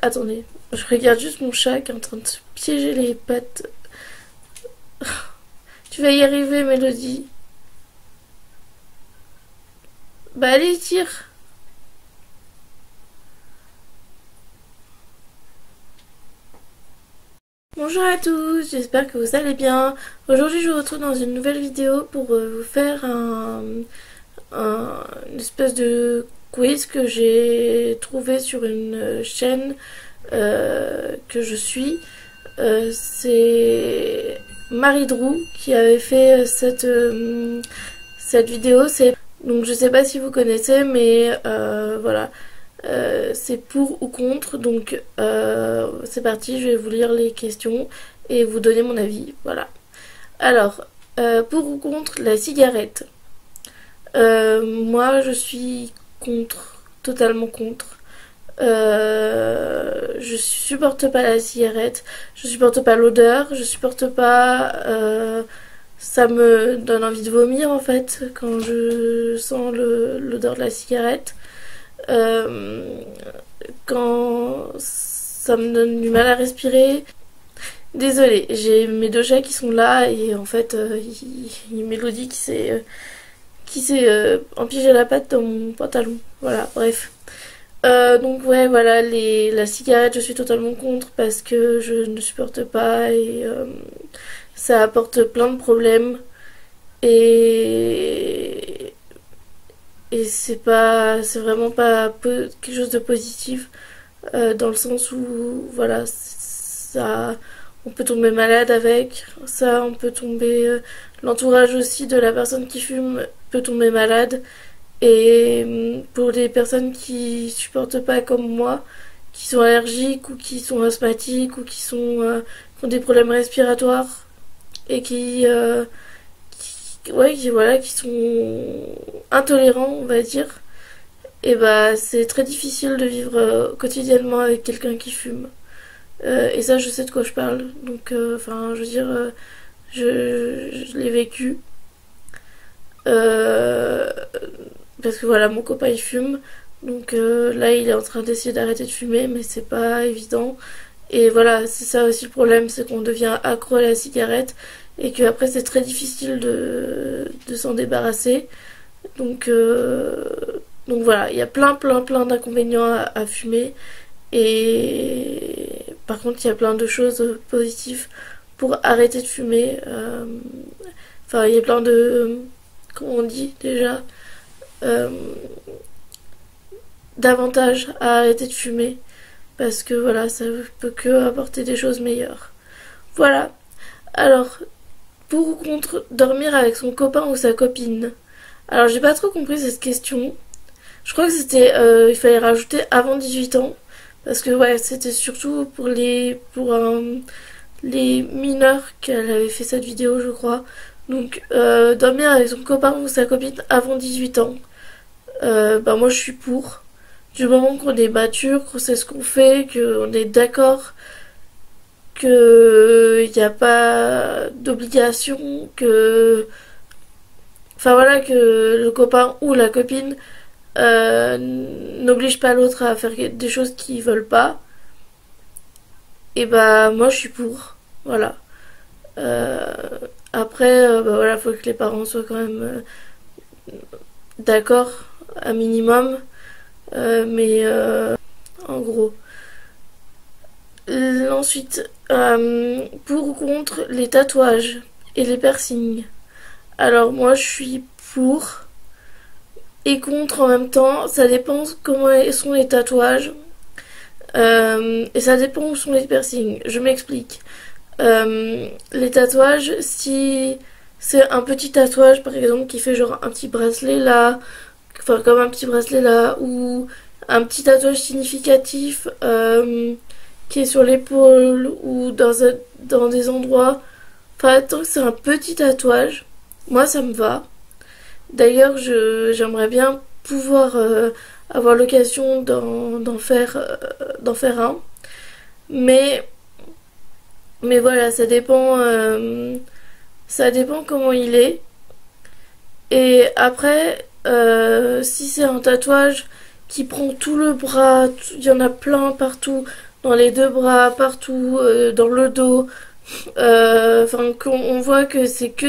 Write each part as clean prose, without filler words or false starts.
Attendez, je regarde juste mon chat qui est en train de se piéger les pattes. Tu vas y arriver, Mélodie. Bah allez, tire. Bonjour à tous, j'espère que vous allez bien. Aujourd'hui je vous retrouve dans une nouvelle vidéo pour vous faire une espèce de quiz que j'ai trouvé sur une chaîne que je suis. C'est Marie Drew qui avait fait cette vidéo. Donc je sais pas si vous connaissez, mais voilà. C'est pour ou contre, donc c'est parti, je vais vous lire les questions et vous donner mon avis, voilà. Alors, pour ou contre la cigarette. Moi je suis contre, totalement contre. Je supporte pas la cigarette, je supporte pas l'odeur, je supporte pas... ça me donne envie de vomir en fait quand je sens l'odeur de la cigarette. Quand ça me donne du mal à respirer. Désolée, j'ai mes deux chats qui sont là et en fait il y a Mélodie qui s'est empilé la patte dans mon pantalon. Voilà, bref. Donc ouais, voilà, la cigarette je suis totalement contre parce que je ne supporte pas et ça apporte plein de problèmes et c'est vraiment pas quelque chose de positif dans le sens où voilà, ça, on peut tomber malade avec ça, on peut tomber, l'entourage aussi de la personne qui fume peut tomber malade. Et pour les personnes qui supportent pas comme moi, qui sont allergiques ou qui sont asthmatiques ou qui ont des problèmes respiratoires et voilà, qui sont intolérants, on va dire, et bah c'est très difficile de vivre quotidiennement avec quelqu'un qui fume. Et ça, je sais de quoi je parle. Donc, enfin, je veux dire, je l'ai vécu. Parce que voilà, mon copain il fume. Donc là, il est en train d'essayer d'arrêter de fumer, mais c'est pas évident. Et voilà, c'est ça aussi le problème, c'est qu'on devient accro à la cigarette et qu'après c'est très difficile de s'en débarrasser. Donc, donc voilà, il y a plein d'inconvénients à fumer. Et par contre, il y a plein de choses positives pour arrêter de fumer. Enfin, il y a plein de... comment on dit déjà d'avantages à arrêter de fumer. Parce que voilà, ça peut que apporter des choses meilleures. Voilà. Alors, pour ou contre dormir avec son copain ou sa copine? Alors, j'ai pas trop compris cette question. Je crois que c'était... il fallait rajouter avant 18 ans. Parce que ouais, c'était surtout pour les mineurs qu'elle avait fait cette vidéo, je crois. Donc, dormir avec son copain ou sa copine avant 18 ans. Bah moi, je suis pour. Du moment qu'on est mature, qu'on sait ce qu'on fait, qu'on est d'accord, qu'il n'y a pas d'obligation, que... Enfin voilà, que le copain ou la copine n'oblige pas l'autre à faire des choses qu'ils veulent pas. Et bah moi, je suis pour. Voilà. Après, bah voilà, faut que les parents soient quand même d'accord, un minimum. Mais en gros. Ensuite, pour ou contre les tatouages et les piercings. Alors moi je suis pour et contre en même temps. Ça dépend comment sont les tatouages. Et ça dépend où sont les piercings. Je m'explique. Les tatouages, si c'est un petit tatouage par exemple qui fait genre un petit bracelet là, enfin comme un petit bracelet là, ou un petit tatouage significatif qui est sur l'épaule ou dans des endroits, enfin tant que c'est un petit tatouage, moi ça me va. D'ailleurs j'aimerais bien pouvoir avoir l'occasion d'en faire un, mais voilà, ça dépend comment il est. Et après, si c'est un tatouage qui prend tout le bras, il y en a plein partout, dans les deux bras, partout, dans le dos. Enfin, qu'on voit que c'est que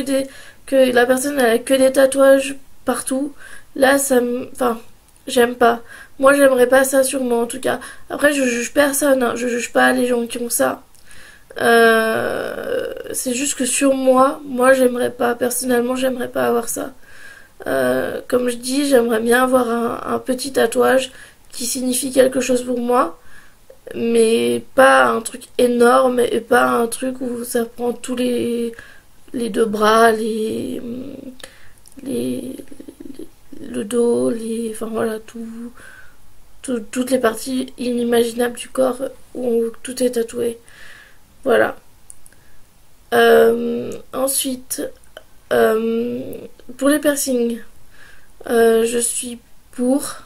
la personne elle a que des tatouages partout. Là, enfin, j'aime pas. Moi, j'aimerais pas ça sur moi, en tout cas. Après, je juge personne, hein. Je juge pas les gens qui ont ça. C'est juste que sur moi, j'aimerais pas. Personnellement, j'aimerais pas avoir ça. Comme je dis, j'aimerais bien avoir un petit tatouage qui signifie quelque chose pour moi, mais pas un truc énorme et pas un truc où ça prend tous les deux bras, les, le dos, enfin voilà, toutes les parties inimaginables du corps où tout est tatoué. Voilà. Ensuite, pour les piercings, je suis pour.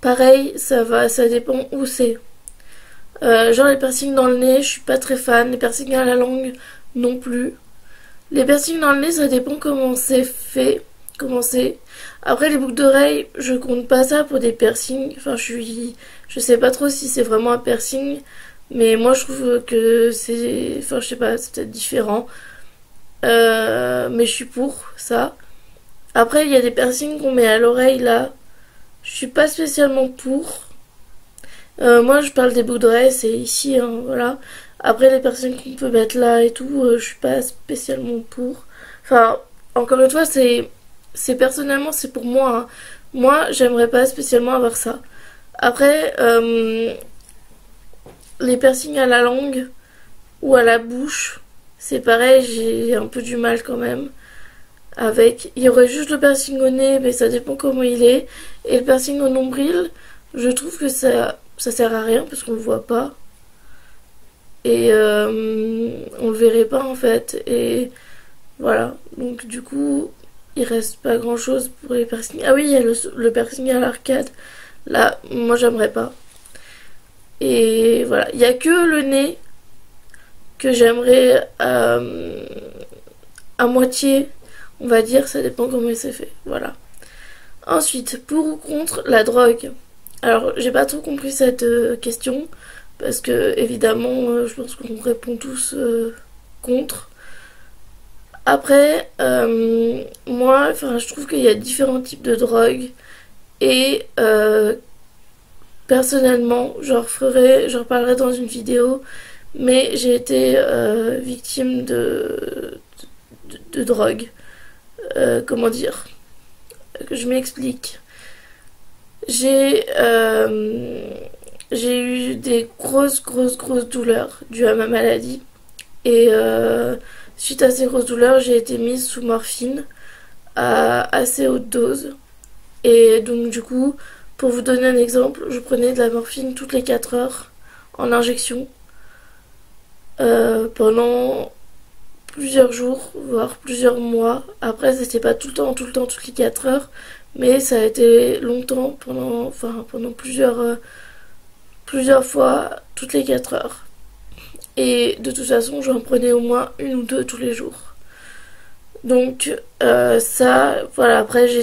Pareil, ça dépend où c'est. Genre les piercings dans le nez, je suis pas très fan. Les piercings à la langue, non plus. Les piercings dans le nez, ça dépend comment c'est fait, comment c'est. Après les boucles d'oreilles, je compte pas ça pour des piercings. Enfin, je sais pas trop si c'est vraiment un piercing, mais moi je trouve que enfin je sais pas, c'est peut-être différent. Mais je suis pour ça. Après, il y a des piercings qu'on met à l'oreille là. Je suis pas spécialement pour. Moi, je parle des boucles d'oreilles, c'est ici, hein, voilà. Après, les piercings qu'on peut mettre là et tout, je suis pas spécialement pour. Enfin, encore une fois, c'est personnellement, c'est pour moi, hein. Moi, j'aimerais pas spécialement avoir ça. Après, les piercings à la langue ou à la bouche, c'est pareil, j'ai un peu du mal quand même. Il y aurait juste le piercing au nez, mais ça dépend comment il est. Et le piercing au nombril, je trouve que ça sert à rien parce qu'on le voit pas. Et on le verrait pas en fait. Et voilà. Donc du coup, il reste pas grand chose pour les piercings. Ah oui, il y a le piercing à l'arcade. Là, moi j'aimerais pas. Et voilà. Il y a que le nez que j'aimerais à moitié, on va dire. Ça dépend comment c'est fait. Voilà. Ensuite, pour ou contre la drogue. Alors, j'ai pas trop compris cette question, parce que, évidemment, je pense qu'on répond tous contre. Après, moi, enfin, je trouve qu'il y a différents types de drogues, et personnellement, j'en reparlerai dans une vidéo, mais j'ai été victime de drogue. Comment dire? Que je m'explique. J'ai j'ai eu des grosses douleurs dues à ma maladie. Et suite à ces grosses douleurs, j'ai été mise sous morphine à assez haute dose. Et donc du coup, pour vous donner un exemple, je prenais de la morphine toutes les 4 heures en injection pendant plusieurs jours, voire plusieurs mois. Après, c'était pas tout le temps, toutes les 4 heures, mais ça a été longtemps, pendant plusieurs fois, toutes les 4 heures. Et de toute façon, j'en prenais au moins une ou deux tous les jours. Donc, ça, voilà, après, je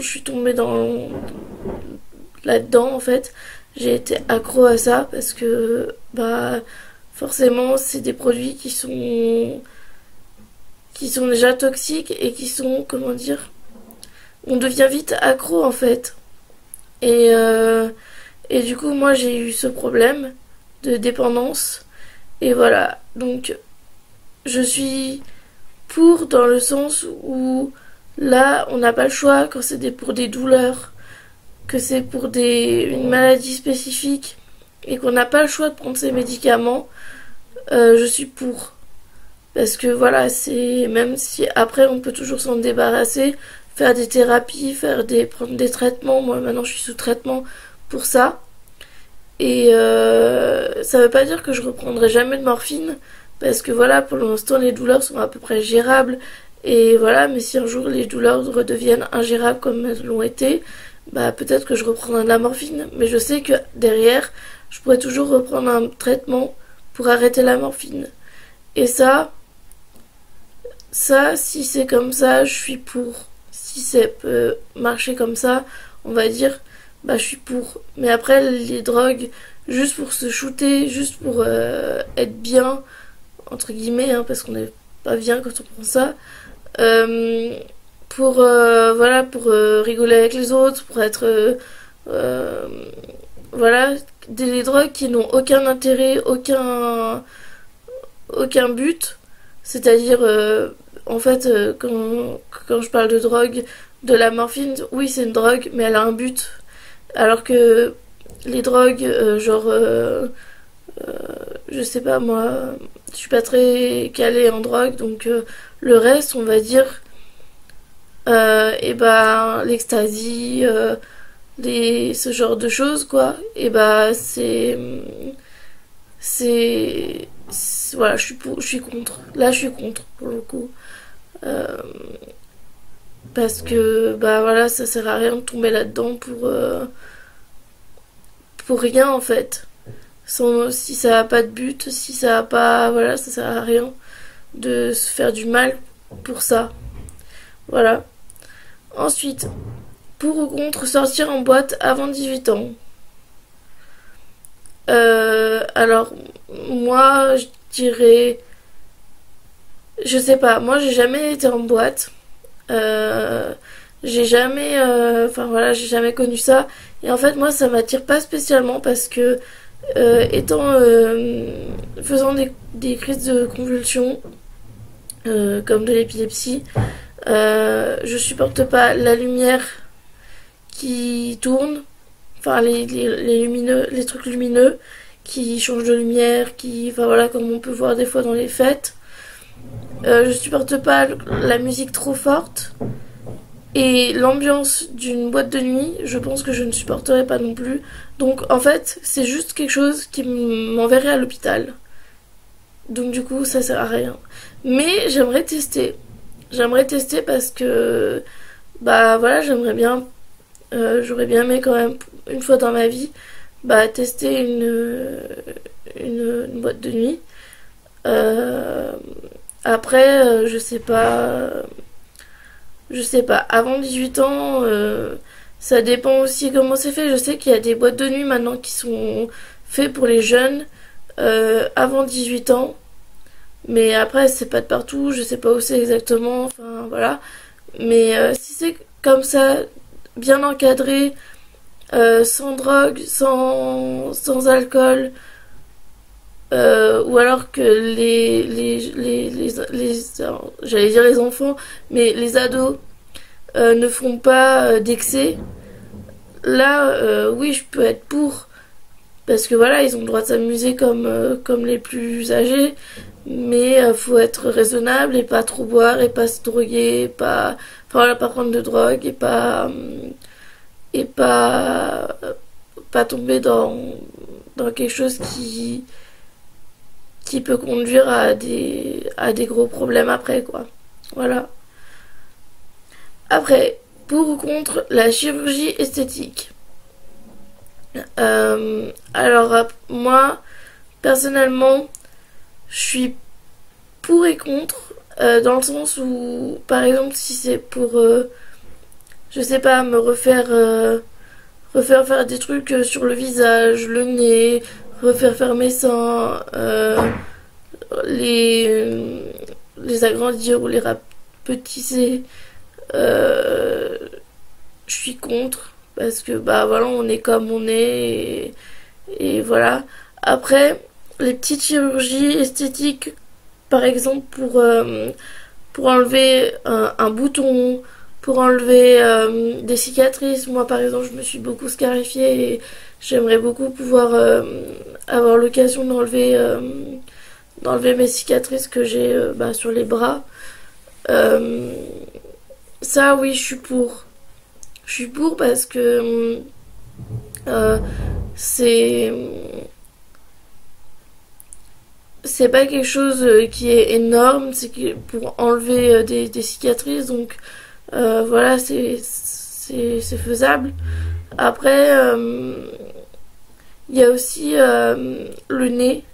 suis tombée là-dedans, en fait. J'ai été accro à ça parce que, bah, forcément, c'est des produits qui sont déjà toxiques et qui sont, comment dire, on devient vite accro en fait. Et, et du coup, moi j'ai eu ce problème de dépendance. Et voilà, donc je suis pour dans le sens où là, on n'a pas le choix quand c'est pour des douleurs, que c'est pour une maladie spécifique et qu'on n'a pas le choix de prendre ces médicaments. Je suis pour. Parce que voilà, même si après on peut toujours s'en débarrasser, faire des thérapies, prendre des traitements. Moi maintenant je suis sous traitement pour ça. Et ça veut pas dire que je reprendrai jamais de morphine. Parce que voilà, pour l'instant les douleurs sont à peu près gérables. Et voilà, mais si un jour les douleurs redeviennent ingérables comme elles l'ont été, bah peut-être que je reprendrai de la morphine. Mais je sais que derrière, je pourrais toujours reprendre un traitement pour arrêter la morphine. Et ça, si c'est comme ça, je suis pour. Si ça peut marcher comme ça, on va dire, bah je suis pour. Mais après, les drogues, juste pour se shooter, juste pour être bien, entre guillemets, hein, parce qu'on n'est pas bien quand on prend ça. Euh, pour voilà, pour rigoler avec les autres, pour être euh, voilà, des drogues qui n'ont aucun intérêt, aucun but. C'est-à-dire, en fait, quand je parle de drogue, de la morphine, oui, c'est une drogue, mais elle a un but. Alors que les drogues, je sais pas moi, je suis pas très calée en drogue, donc le reste, on va dire, et ben, l'ecstasy, ce genre de choses, quoi, et ben, voilà, je suis contre. Là, je suis contre, pour le coup. Euh, Parce que, bah voilà, ça sert à rien de tomber là-dedans pour rien, en fait. Si ça a pas de but, si ça a pas, voilà, ça sert à rien de se faire du mal pour ça. Voilà. Ensuite, pour ou contre sortir en boîte avant 18 ans. Alors, moi, je dirais, je sais pas, moi j'ai jamais été en boîte. Euh, j'ai jamais, enfin voilà, j'ai jamais connu ça. Et en fait, moi, ça m'attire pas spécialement parce que, faisant des crises de convulsions, comme de l'épilepsie, je supporte pas la lumière qui tourne, enfin les trucs lumineux qui changent de lumière, enfin voilà, comme on peut voir des fois dans les fêtes. Je supporte pas la musique trop forte. Et l'ambiance d'une boîte de nuit, je pense que je ne supporterais pas non plus. Donc en fait, c'est juste quelque chose qui m'enverrait à l'hôpital. Donc du coup, ça sert à rien. Mais j'aimerais tester. J'aimerais tester parce que, bah voilà, j'aurais bien aimé quand même, une fois dans ma vie, bah tester une boîte de nuit. Euh, Après, je sais pas, avant 18 ans, ça dépend aussi comment c'est fait. Je sais qu'il y a des boîtes de nuit maintenant qui sont faites pour les jeunes avant 18 ans. Mais après, c'est pas de partout, je sais pas où c'est exactement, enfin voilà. Mais si c'est comme ça, bien encadré, sans drogue, sans alcool, ou alors que j'allais dire les enfants, mais les ados ne font pas d'excès, là, oui, je peux être pour. Parce que voilà, ils ont le droit de s'amuser comme les plus âgés. Mais faut être raisonnable et pas trop boire et pas se droguer, enfin, voilà, pas prendre de drogue et pas tomber dans quelque chose qui peut conduire à des gros problèmes après, quoi. Voilà. Après, pour ou contre la chirurgie esthétique. Alors, moi, personnellement, je suis pour et contre, dans le sens où, par exemple, si c'est pour, je sais pas, refaire faire des trucs sur le visage, le nez, refaire faire mes seins, les, les agrandir ou les rapetisser, euh, je suis contre parce que bah voilà, on est comme on est et voilà. Après, les petites chirurgies esthétiques, par exemple pour enlever un bouton, pour enlever des cicatrices. Moi, par exemple, je me suis beaucoup scarifiée et j'aimerais beaucoup pouvoir avoir l'occasion d'enlever mes cicatrices que j'ai bah, sur les bras. Euh, Ça, oui, je suis pour. Je suis pour parce que euh, c'est c'est pas quelque chose qui est énorme, c'est pour enlever des cicatrices, donc voilà, c'est faisable. Après, il y a aussi le nez.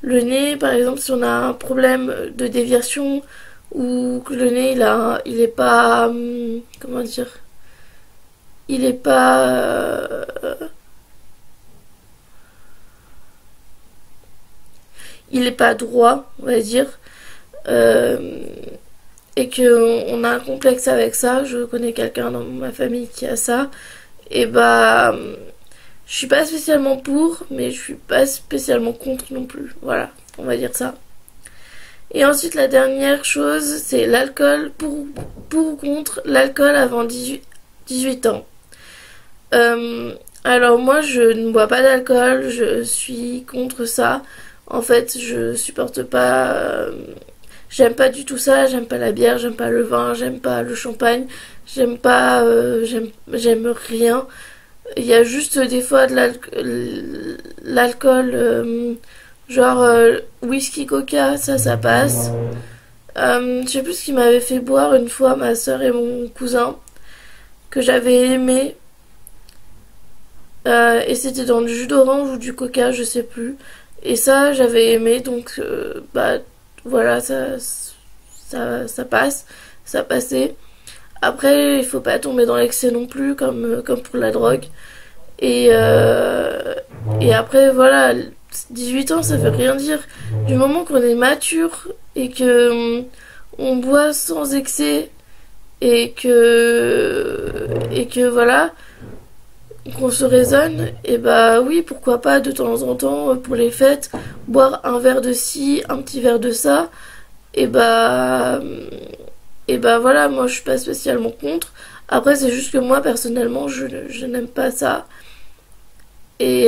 Le nez, par exemple, si on a un problème de déviation ou que le nez il est pas, comment dire, il est pas il est pas droit, on va dire, euh, et que on a un complexe avec ça. Je connais quelqu'un dans ma famille qui a ça, et bah je suis pas spécialement pour, mais je suis pas spécialement contre non plus. Voilà, on va dire ça. Et ensuite, la dernière chose, c'est l'alcool. Pour ou contre l'alcool avant 18 ans. Alors moi, je ne bois pas d'alcool, je suis contre ça. En fait, je supporte pas... j'aime pas du tout ça, j'aime pas la bière, j'aime pas le vin, j'aime pas le champagne, j'aime pas... j'aime rien. Il y a juste des fois de l'alcool, genre whisky coca, ça passe. Je sais plus ce qui m'avait fait boire une fois ma soeur et mon cousin, que j'avais aimé. Et c'était dans du jus d'orange ou du coca, je sais plus. Et ça, j'avais aimé, donc bah voilà, ça passe, ça passait. Après, il faut pas tomber dans l'excès non plus, comme pour la drogue. Et, et après, voilà, 18 ans, ça veut rien dire. Du moment qu'on est mature et que on boit sans excès et que voilà, qu'on se raisonne, et bah oui, pourquoi pas de temps en temps pour les fêtes, boire un verre de ci, un petit verre de ça, et bah voilà, moi je suis pas spécialement contre. Après, c'est juste que moi personnellement, je n'aime pas ça. Et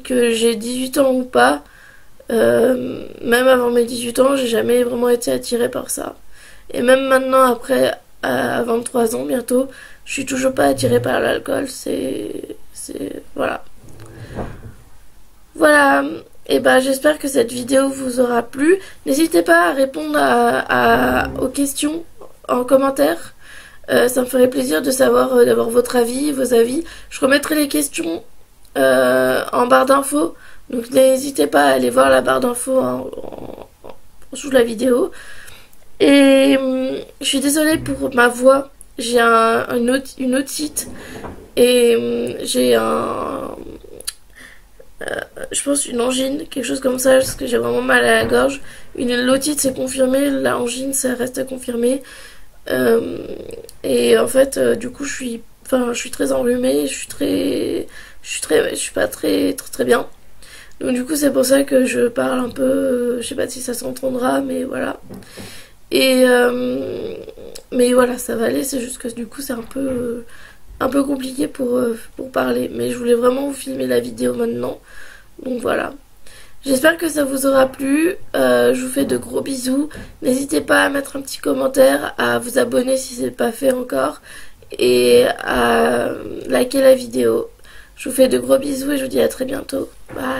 que j'ai 18 ans ou pas, même avant mes 18 ans, j'ai jamais vraiment été attirée par ça. Et même maintenant, après, à 23 ans bientôt, je suis toujours pas attirée par l'alcool. Voilà. Voilà. Et bah, j'espère que cette vidéo vous aura plu. N'hésitez pas à répondre aux questions en commentaire. Ça me ferait plaisir de savoir, d'avoir votre avis, vos avis. Je remettrai les questions en barre d'infos. Donc n'hésitez pas à aller voir la barre d'infos sous la vidéo. Et je suis désolée pour ma voix. J'ai une otite. Et j'ai je pense une angine, quelque chose comme ça, parce que j'ai vraiment mal à la gorge. L'otite c'est confirmé, la angine ça reste à confirmer. Et en fait, du coup, je suis très enrhumée, je suis pas très bien. Donc du coup, c'est pour ça que je parle un peu, je sais pas si ça s'entendra, mais voilà. Et mais voilà, ça va aller. C'est juste que du coup, c'est un peu compliqué pour parler. Mais je voulais vraiment vous filmer la vidéo maintenant. Donc voilà. J'espère que ça vous aura plu. Je vous fais de gros bisous. N'hésitez pas à mettre un petit commentaire, à vous abonner si ce n'est pas fait encore, et à liker la vidéo. Je vous fais de gros bisous et je vous dis à très bientôt. Bye.